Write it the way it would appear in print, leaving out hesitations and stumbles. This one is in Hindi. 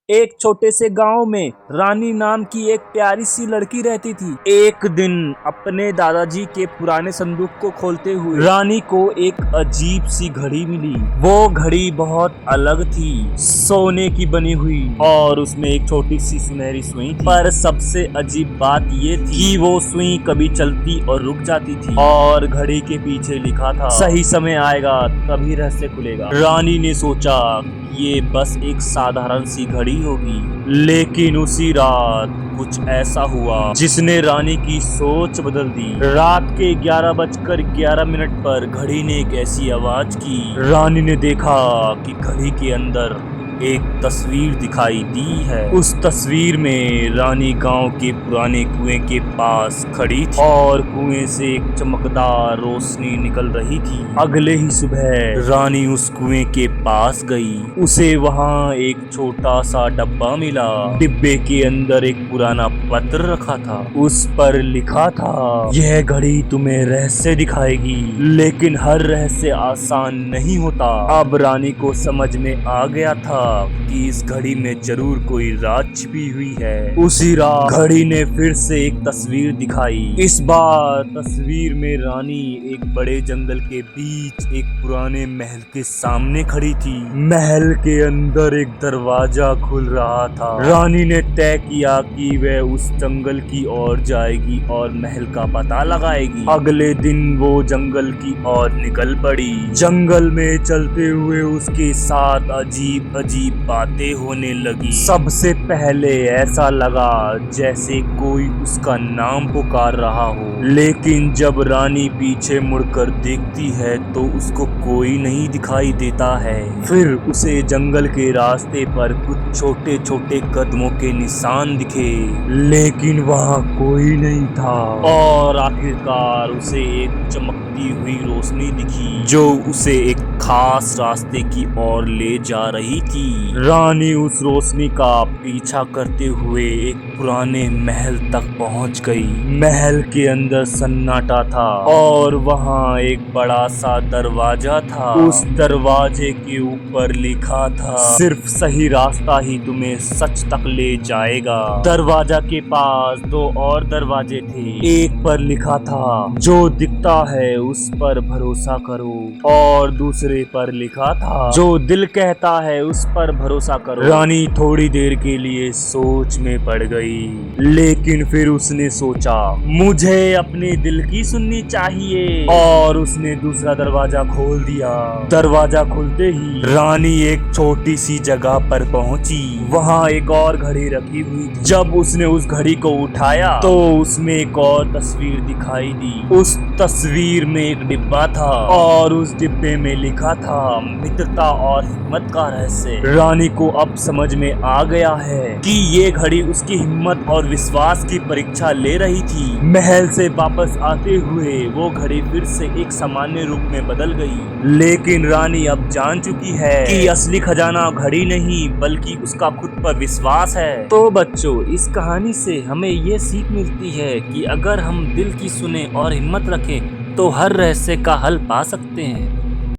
एक छोटे से गांव में रानी नाम की एक प्यारी सी लड़की रहती थी। एक दिन अपने दादाजी के पुराने संदूक को खोलते हुए रानी को एक अजीब सी घड़ी मिली। वो घड़ी बहुत अलग थी, सोने की बनी हुई और उसमें एक छोटी सी सुनहरी सुई थी। पर सबसे अजीब बात ये थी कि वो सुई कभी चलती और रुक जाती थी और घड़ी के पीछे लिखा था, सही समय आएगा तभी रहस्य खुलेगा। रानी ने सोचा ये बस एक साधारण सी घड़ी होगी, लेकिन उसी रात कुछ ऐसा हुआ जिसने रानी की सोच बदल दी। रात के 11:11 पर घड़ी ने एक ऐसी आवाज की। रानी ने देखा कि घड़ी के अंदर एक तस्वीर दिखाई दी है। उस तस्वीर में रानी गांव के पुराने कुएं के पास खड़ी थी और कुएं से एक चमकदार रोशनी निकल रही थी। अगले ही सुबह रानी उस कुएं के पास गई। उसे वहां एक छोटा सा डब्बा मिला। डिब्बे के अंदर एक पुराना पत्र रखा था। उस पर लिखा था, यह घड़ी तुम्हें रहस्य दिखाएगी, लेकिन हर रहस्य आसान नहीं होता। अब रानी को समझ में आ गया था कि इस घड़ी में जरूर कोई राज छिपी हुई है। उसी रात घड़ी ने फिर से एक तस्वीर दिखाई। इस बार तस्वीर में रानी एक बड़े जंगल के बीच एक पुराने महल के सामने खड़ी थी। महल के अंदर एक दरवाजा खुल रहा था। रानी ने तय किया कि वह उस जंगल की ओर जाएगी और महल का पता लगाएगी। अगले दिन वो जंगल की ओर निकल पड़ी। जंगल में चलते हुए उसके साथ अजीब अजीब बातें होने लगी। सबसे पहले ऐसा लगा जैसे कोई उसका नाम पुकार रहा हो, लेकिन जब रानी पीछे मुड़कर देखती है तो उसको कोई नहीं दिखाई देता है। फिर उसे जंगल के रास्ते पर कुछ छोटे छोटे कदमों के निशान दिखे, लेकिन वहाँ कोई नहीं था। और आखिरकार उसे एक चमकती हुई रोशनी दिखी जो उसे एक खास रास्ते की ओर ले जा रही थी। रानी उस रोशनी का पीछा करते हुए एक पुराने महल तक पहुंच गई। महल के अंदर सन्नाटा था और वहां एक बड़ा सा दरवाजा था। उस दरवाजे के ऊपर लिखा था, सिर्फ सही रास्ता ही तुम्हें सच तक ले जाएगा। दरवाजा के पास दो और दरवाजे थे। एक पर लिखा था, जो दिखता है उस पर भरोसा करो, और दूसरे पर लिखा था, जो दिल कहता है उस पर भरोसा करो। रानी थोड़ी देर के लिए सोच में पड़ गई, लेकिन फिर उसने सोचा, मुझे अपने दिल की सुननी चाहिए, और उसने दूसरा दरवाजा खोल दिया। दरवाजा खुलते ही रानी एक छोटी सी जगह पर पहुंची। वहां एक और घड़ी रखी हुई थी। जब उसने उस घड़ी को उठाया तो उसमें एक और तस्वीर दिखाई दी। उस तस्वीर में एक डिब्बा था और उस डिब्बे में लिखा था, मित्रता और हिम्मत का रहस्य। रानी को अब समझ में आ गया है कि ये घड़ी उसकी हिम्मत और विश्वास की परीक्षा ले रही थी। महल से वापस आते हुए वो घड़ी फिर से एक सामान्य रूप में बदल गई, लेकिन रानी अब जान चुकी है कि असली खजाना घड़ी नहीं बल्कि उसका खुद पर विश्वास है। तो बच्चों, इस कहानी से हमें ये सीख मिलती है कि अगर हम दिल की सुने और हिम्मत रखें तो हर रहस्य का हल पा सकते हैं।